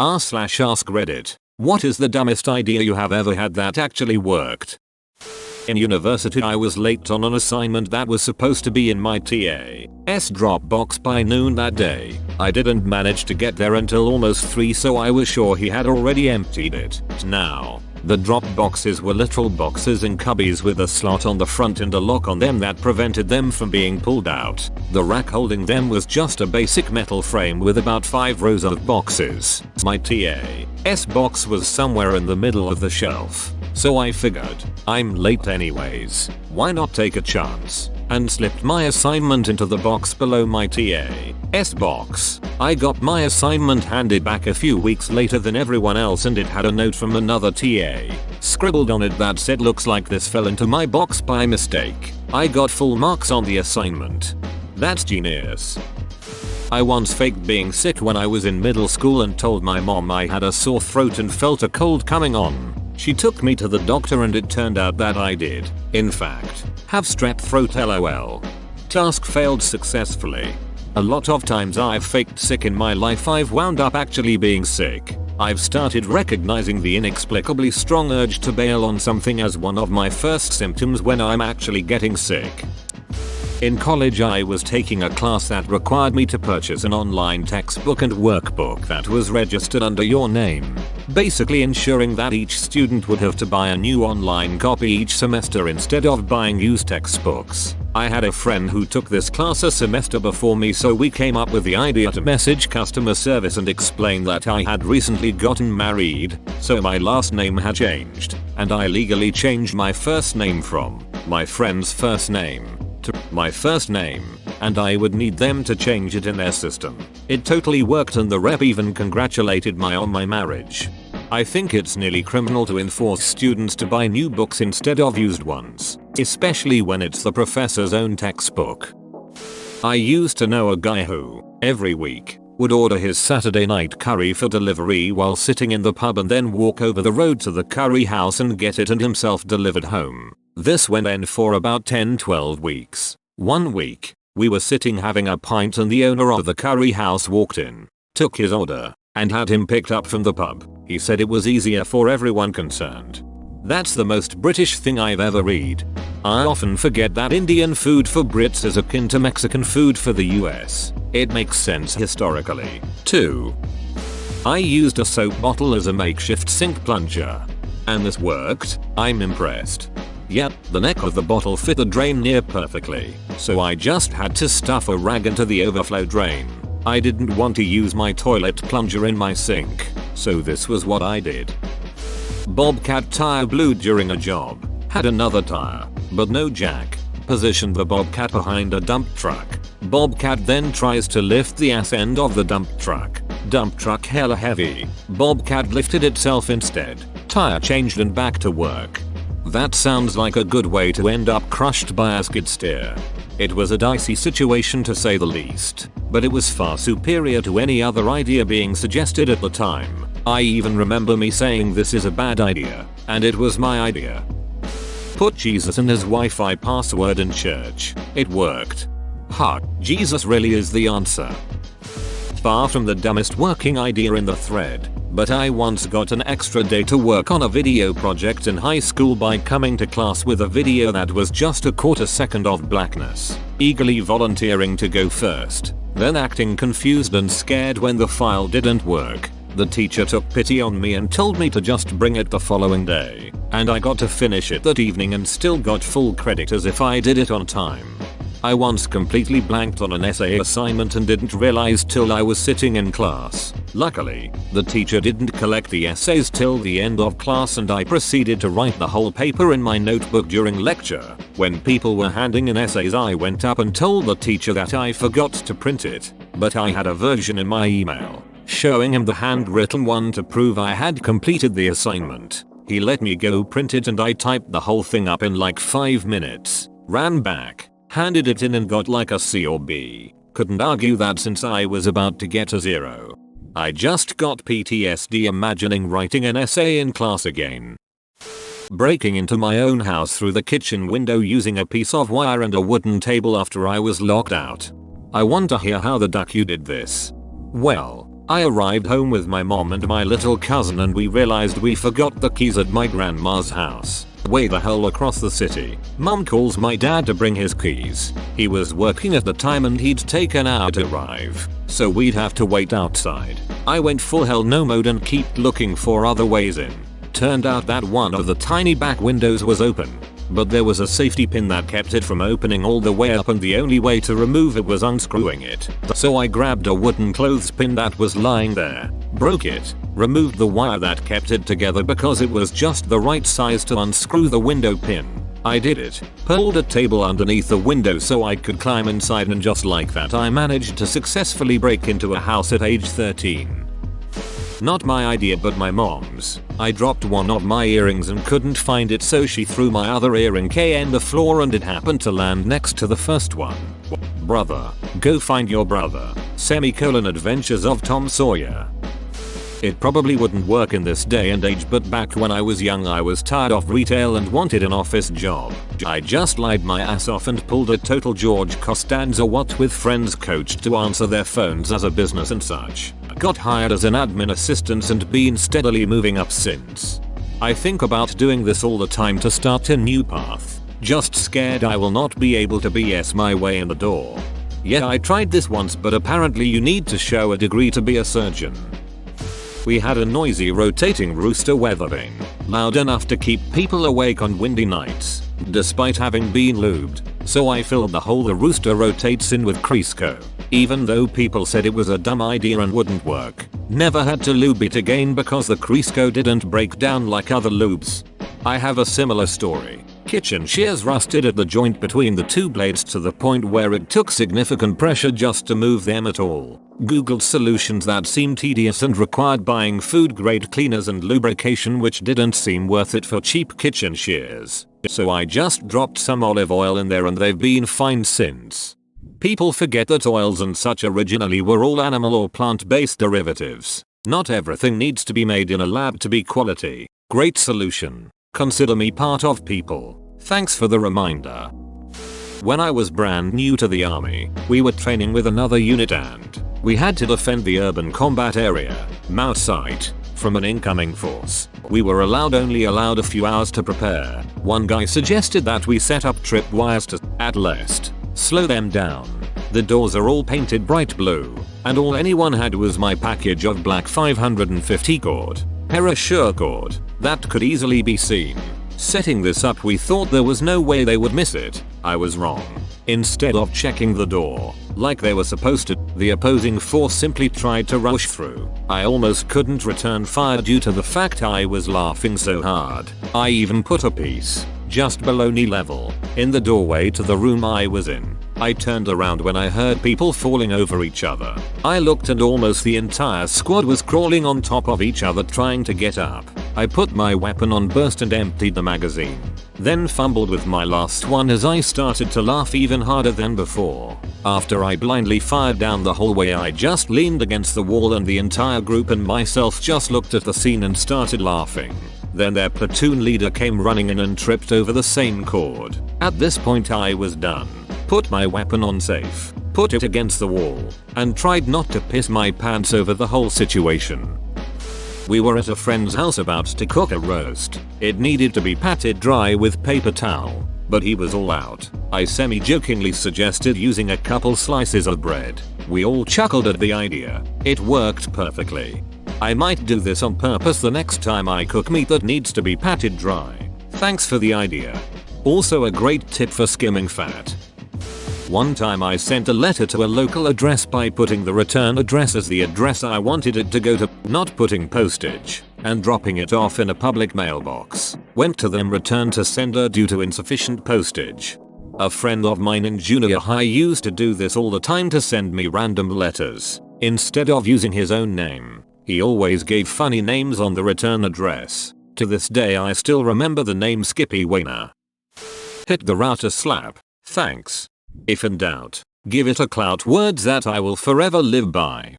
r/ask Reddit. What is the dumbest idea you have ever had that actually worked? In university I was late on an assignment that was supposed to be in my TA's dropbox by noon that day. I didn't manage to get there until almost 3, so I was sure he had already emptied it. Now, the drop boxes were literal boxes in cubbies with a slot on the front and a lock on them that prevented them from being pulled out. The rack holding them was just a basic metal frame with about 5 rows of boxes. My TA's box was somewhere in the middle of the shelf. So I figured, I'm late anyways, why not take a chance? And slipped my assignment into the box below my TA's box. I got my assignment handed back a few weeks later than everyone else, and it had a note from another TA scribbled on it that said, "Looks like this fell into my box by mistake." I got full marks on the assignment. That's genius. I once faked being sick when I was in middle school and told my mom I had a sore throat and felt a cold coming on. She took me to the doctor and it turned out that I did, in fact, have strep throat lol. Task failed successfully. A lot of times I've faked sick in my life I've wound up actually being sick. I've started recognizing the inexplicably strong urge to bail on something as one of my first symptoms when I'm actually getting sick. In college I was taking a class that required me to purchase an online textbook and workbook that was registered under your name, basically ensuring that each student would have to buy a new online copy each semester instead of buying used textbooks. I had a friend who took this class a semester before me, so we came up with the idea to message customer service and explain that I had recently gotten married, so my last name had changed, and I legally changed my first name from my friend's first name to my first name, and I would need them to change it in their system. It totally worked, and the rep even congratulated me on my marriage. I think it's nearly criminal to enforce students to buy new books instead of used ones, especially when it's the professor's own textbook. I used to know a guy who, every week, would order his Saturday night curry for delivery while sitting in the pub and then walk over the road to the curry house and get it and himself delivered home. This went on for about 10-12 weeks. One week, we were sitting having a pint and the owner of the curry house walked in, took his order, and had him picked up from the pub. He said it was easier for everyone concerned. That's the most British thing I've ever read. I often forget that Indian food for Brits is akin to Mexican food for the US. It makes sense historically, too. I used a soap bottle as a makeshift sink plunger. And this worked. I'm impressed. Yep, the neck of the bottle fit the drain near perfectly, so I just had to stuff a rag into the overflow drain. I didn't want to use my toilet plunger in my sink, so this was what I did. Bobcat tire blew during a job. Had another tire, but no jack. Positioned the Bobcat behind a dump truck. Bobcat then tries to lift the ass end of the dump truck. Dump truck hella heavy. Bobcat lifted itself instead. Tire changed and back to work. That sounds like a good way to end up crushed by a skid steer. It was a dicey situation to say the least, but it was far superior to any other idea being suggested at the time. I even remember me saying this is a bad idea, and it was my idea. Put Jesus in his Wi-Fi password in church. It worked. Ha, Jesus really is the answer. Far from the dumbest working idea in the thread, but I once got an extra day to work on a video project in high school by coming to class with a video that was just a quarter second of blackness, eagerly volunteering to go first, then acting confused and scared when the file didn't work. The teacher took pity on me and told me to just bring it the following day, and I got to finish it that evening and still got full credit as if I did it on time. I once completely blanked on an essay assignment and didn't realize till I was sitting in class. Luckily, the teacher didn't collect the essays till the end of class and I proceeded to write the whole paper in my notebook during lecture. When people were handing in essays, I went up and told the teacher that I forgot to print it, but I had a version in my email, showing him the handwritten one to prove I had completed the assignment. He let me go print it and I typed the whole thing up in like 5 minutes, ran back, handed it in and got like a C or B. Couldn't argue that since I was about to get a 0. I just got PTSD imagining writing an essay in class again. Breaking into my own house through the kitchen window using a piece of wire and a wooden table after I was locked out. I want to hear how the duck you did this. Well, I arrived home with my mom and my little cousin and we realized we forgot the keys at my grandma's house. Way the hell across the city. Mom calls my dad to bring his keys. He was working at the time and he'd take an hour to arrive, so we'd have to wait outside. I went full hell no mode and keep looking for other ways in. Turned out that one of the tiny back windows was open, but there was a safety pin that kept it from opening all the way up and the only way to remove it was unscrewing it. So I grabbed a wooden clothespin that was lying there, broke it, removed the wire that kept it together because it was just the right size to unscrew the window pin. I did it, pulled a table underneath the window so I could climb inside, and just like that I managed to successfully break into a house at age 13. Not my idea but my mom's. I dropped one of my earrings and couldn't find it, so she threw my other earring on the floor and it happened to land next to the first one. Brother, go find your brother. Adventures of Tom Sawyer. It probably wouldn't work in this day and age, but back when I was young I was tired of retail and wanted an office job. I just lied my ass off and pulled a total George Costanza what with friends coached to answer their phones as a business and such. Got hired as an admin assistant and been steadily moving up since. I think about doing this all the time to start a new path. Just scared I will not be able to BS my way in the door. Yeah, I tried this once, but apparently you need to show a degree to be a surgeon. We had a noisy rotating rooster weathering, loud enough to keep people awake on windy nights, despite having been lubed, so I filled the hole the rooster rotates in with Crisco. Even though people said it was a dumb idea and wouldn't work, never had to lube it again because the Crisco didn't break down like other lubes. I have a similar story. Kitchen shears rusted at the joint between the two blades to the point where it took significant pressure just to move them at all. Googled solutions that seemed tedious and required buying food grade cleaners and lubrication, which didn't seem worth it for cheap kitchen shears. So I just dropped some olive oil in there and they've been fine since. People forget that oils and such originally were all animal or plant-based derivatives. Not everything needs to be made in a lab to be quality. Great solution. Consider me part of people. Thanks for the reminder. When I was brand new to the army, we were training with another unit and we had to defend the urban combat area, Mount Site, from an incoming force. We were only allowed a few hours to prepare. One guy suggested that we set up tripwires to, at least, slow them down. The doors are all painted bright blue, and all anyone had was my package of black 550 cord, parachute cord, that could easily be seen. Setting this up, we thought there was no way they would miss it. I was wrong. Instead of checking the door, like they were supposed to, the opposing force simply tried to rush through. I almost couldn't return fire due to the fact I was laughing so hard. I even put a piece, just below knee level, in the doorway to the room I was in. I turned around when I heard people falling over each other. I looked and almost the entire squad was crawling on top of each other trying to get up. I put my weapon on burst and emptied the magazine. Then fumbled with my last one as I started to laugh even harder than before. After I blindly fired down the hallway, I just leaned against the wall and the entire group and myself just looked at the scene and started laughing. Then their platoon leader came running in and tripped over the same cord. At this point I was done. Put my weapon on safe, put it against the wall, and tried not to piss my pants over the whole situation. We were at a friend's house about to cook a roast. It needed to be patted dry with paper towel, but he was all out. I semi-jokingly suggested using a couple slices of bread. We all chuckled at the idea. It worked perfectly. I might do this on purpose the next time I cook meat that needs to be patted dry. Thanks for the idea. Also a great tip for skimming fat. One time I sent a letter to a local address by putting the return address as the address I wanted it to go to, not putting postage, and dropping it off in a public mailbox. Went to them, return to sender due to insufficient postage. A friend of mine in junior high used to do this all the time to send me random letters. Instead of using his own name, he always gave funny names on the return address. To this day I still remember the name Skippy Wayner. Hit the router slap. Thanks. If in doubt, give it a clout, words that I will forever live by.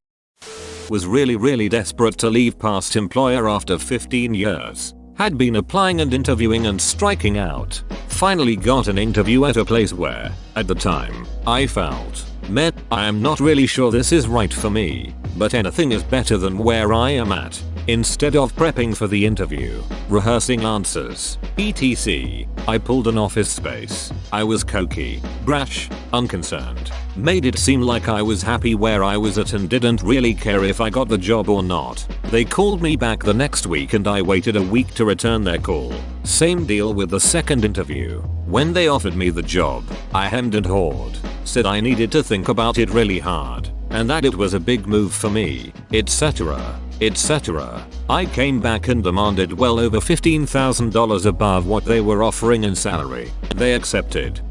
Was really desperate to leave past employer after 15 years. Had been applying and interviewing and striking out. Finally got an interview at a place where, at the time, I felt, I am not really sure this is right for me. but anything is better than where I am at. Instead of prepping for the interview, rehearsing answers, etc., I pulled an office space. I was cocky, brash, unconcerned, made it seem like I was happy where I was at and didn't really care if I got the job or not. They called me back the next week and I waited a week to return their call. Same deal with the second interview. When they offered me the job, I hemmed and hawed, said I needed to think about it really hard, and that it was a big move for me, etc. etc. I came back and demanded well over $15,000 above what they were offering in salary. They accepted.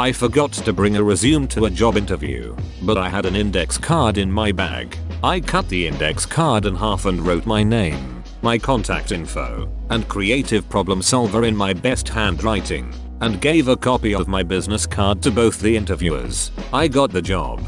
I forgot to bring a resume to a job interview, but I had an index card in my bag. I cut the index card in half and wrote my name, my contact info, and creative problem solver in my best handwriting, and gave a copy of my business card to both the interviewers. I got the job.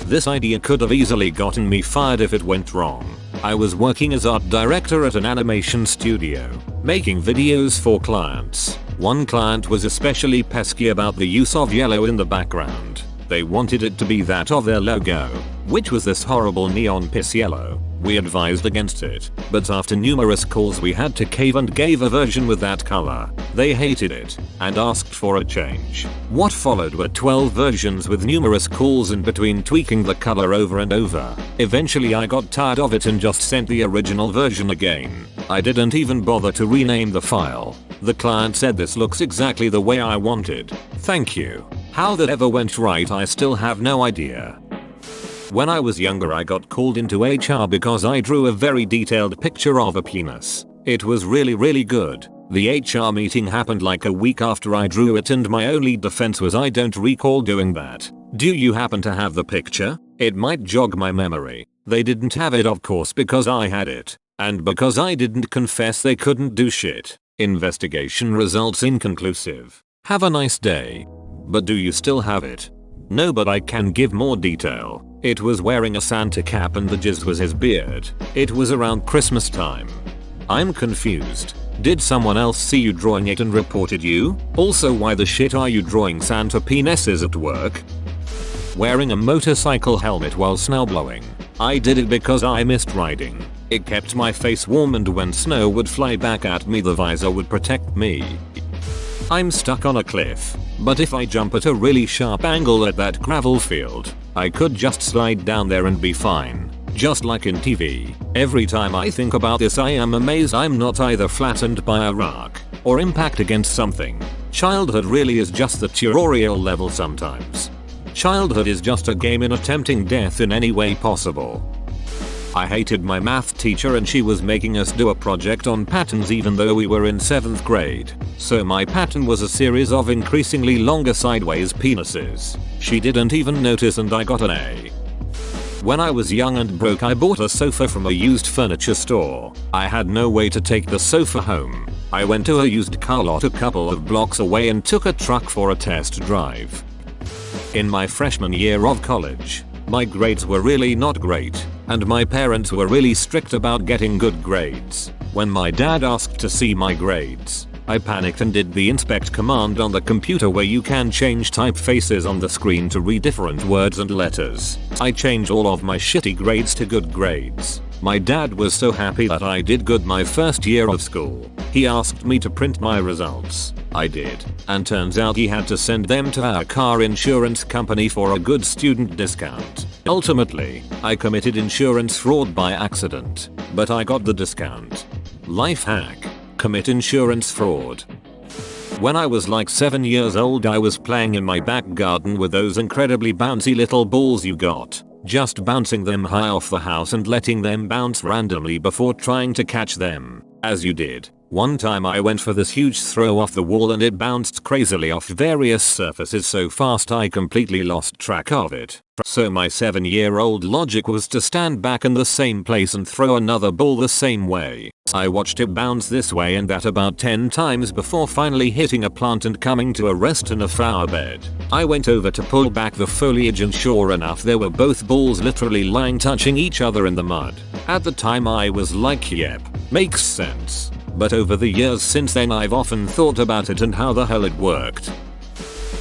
This idea could have easily gotten me fired if it went wrong. I was working as art director at an animation studio, making videos for clients. One client was especially pesky about the use of yellow in the background. They wanted it to be that of their logo, which was this horrible neon piss yellow. We advised against it, but after numerous calls we had to cave and gave a version with that color. They hated it and asked for a change. What followed were 12 versions with numerous calls in between tweaking the color over and over. Eventually I got tired of it and just sent the original version again. I didn't even bother to rename the file. The client said this looks exactly the way I wanted. Thank you. How that ever went right I still have no idea. When I was younger I got called into HR because I drew a very detailed picture of a penis. It was really good. The HR meeting happened like a week after I drew it and my only defense was I don't recall doing that. Do you happen to have the picture? It might jog my memory. They didn't have it of course because I had it. And because I didn't confess they couldn't do shit. Investigation results inconclusive. Have a nice day. But do you still have it? No, but I can give more detail. It was wearing a Santa cap and the jizz was his beard. It was around Christmas time. I'm confused. Did someone else see you drawing it and reported you? Also, why the shit are you drawing Santa penises at work? Wearing a motorcycle helmet while snowblowing. I did it because I missed riding. It kept my face warm and when snow would fly back at me the visor would protect me. I'm stuck on a cliff, but if I jump at a really sharp angle at that gravel field, I could just slide down there and be fine. Just like in TV. Every time I think about this I am amazed I'm not either flattened by a rock or impact against something. Childhood really is just the tutorial level sometimes. Childhood is just a game in attempting death in any way possible. I hated my math teacher and she was making us do a project on patterns even though we were in 7th grade. So my pattern was a series of increasingly longer sideways penises. She didn't even notice and I got an A. When I was young and broke I bought a sofa from a used furniture store. I had no way to take the sofa home. I went to a used car lot a couple of blocks away and took a truck for a test drive. In my freshman year of college, my grades were really not great, and my parents were really strict about getting good grades. When my dad asked to see my grades, I panicked and did the inspect command on the computer where you can change typefaces on the screen to read different words and letters. I changed all of my shitty grades to good grades. My dad was so happy that I did good my first year of school. He asked me to print my results. I did, and turns out he had to send them to our car insurance company for a good student discount. Ultimately, I committed insurance fraud by accident, but I got the discount. Life hack: commit insurance fraud. When I was like 7 years old I was playing in my back garden with those incredibly bouncy little balls you got. Just bouncing them high off the house and letting them bounce randomly before trying to catch them, as you did. One time I went for this huge throw off the wall and it bounced crazily off various surfaces so fast I completely lost track of it. So my 7-year-old logic was to stand back in the same place and throw another ball the same way. I watched it bounce this way and that about 10 times before finally hitting a plant and coming to a rest in a flower bed. I went over to pull back the foliage and sure enough there were both balls literally lying touching each other in the mud. At the time I was like, yep, makes sense. But over the years since then I've often thought about it and how the hell it worked.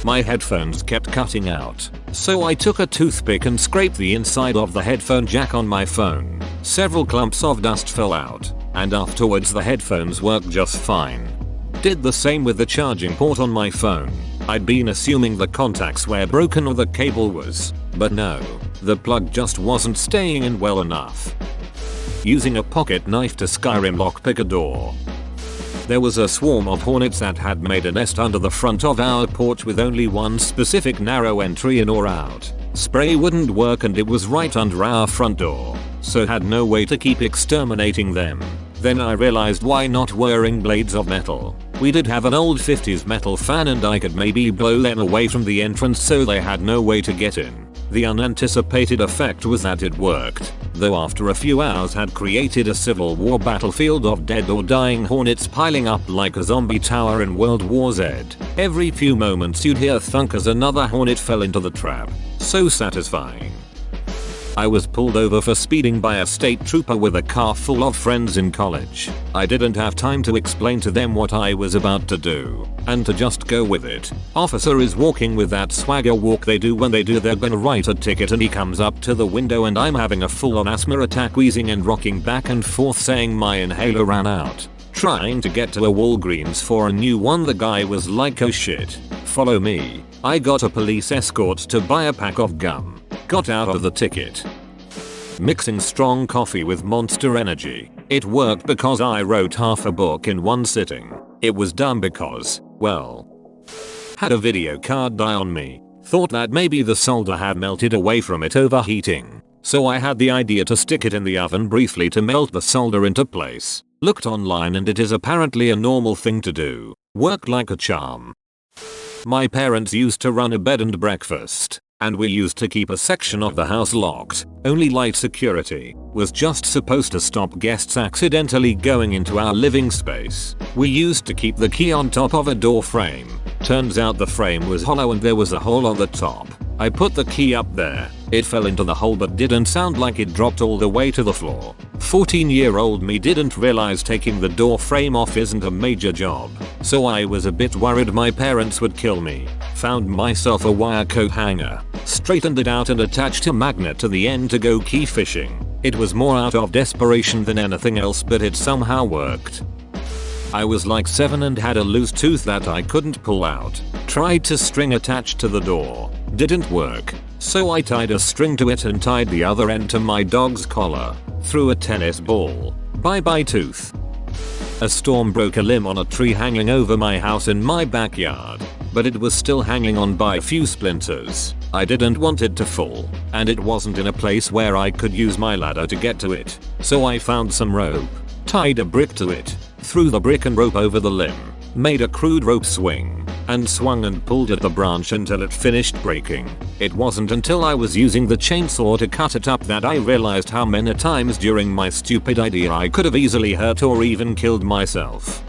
My headphones kept cutting out, so I took a toothpick and scraped the inside of the headphone jack on my phone. Several clumps of dust fell out, and afterwards the headphones worked just fine. Did the same with the charging port on my phone. I'd been assuming the contacts were broken or the cable was, but no, the plug just wasn't staying in well enough. Using a pocket knife to Skyrim lockpick a door. There was a swarm of hornets that had made a nest under the front of our porch with only one specific narrow entry in or out. Spray wouldn't work and it was right under our front door, so had no way to keep exterminating them. Then I realized why not wearing blades of metal. We did have an old 50s metal fan and I could maybe blow them away from the entrance so they had no way to get in. The unanticipated effect was that it worked, though after a few hours had created a Civil War battlefield of dead or dying hornets piling up like a zombie tower in World War Z. Every few moments you'd hear thunk as another hornet fell into the trap. So satisfying. I was pulled over for speeding by a state trooper with a car full of friends in college. I didn't have time to explain to them what I was about to do, and to just go with it. Officer is walking with that swagger walk they do when they do they're gonna write a ticket, and he comes up to the window and I'm having a full-on asthma attack, wheezing and rocking back and forth saying my inhaler ran out. Trying to get to a Walgreens for a new one, the guy was like, oh shit, follow me. I got a police escort to buy a pack of gum. Got out of the ticket. Mixing strong coffee with Monster Energy. It worked because I wrote half a book in one sitting. It was dumb because, well, had a video card die on me. Thought that maybe the solder had melted away from it overheating. So I had the idea to stick it in the oven briefly to melt the solder into place. Looked online and it is apparently a normal thing to do. Worked like a charm. My parents used to run a bed and breakfast, and we used to keep a section of the house locked. Only light security was just supposed to stop guests accidentally going into our living space. We used to keep the key on top of a door frame. Turns out the frame was hollow and there was a hole on the top. I put the key up there. It fell into the hole but didn't sound like it dropped all the way to the floor. 14-year-old me didn't realize taking the door frame off isn't a major job, so I was a bit worried my parents would kill me. Found myself a wire coat hanger, straightened it out and attached a magnet to the end to go key fishing. It was more out of desperation than anything else, but it somehow worked. I was like 7 and had a loose tooth that I couldn't pull out. Tried to string attached to the door. Didn't work. So I tied a string to it and tied the other end to my dog's collar. Threw a tennis ball. Bye bye tooth. A storm broke a limb on a tree hanging over my house in my backyard, but it was still hanging on by a few splinters. I didn't want it to fall, and it wasn't in a place where I could use my ladder to get to it. So I found some rope, tied a brick to it, threw the brick and rope over the limb, made a crude rope swing, and swung and pulled at the branch until it finished breaking. It wasn't until I was using the chainsaw to cut it up that I realized how many times during my stupid idea I could have easily hurt or even killed myself.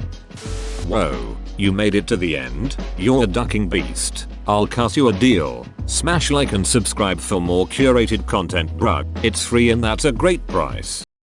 Whoa, you made it to the end? You're a ducking beast. I'll cut you a deal. Smash like and subscribe for more curated content, bruh. It's free and that's a great price.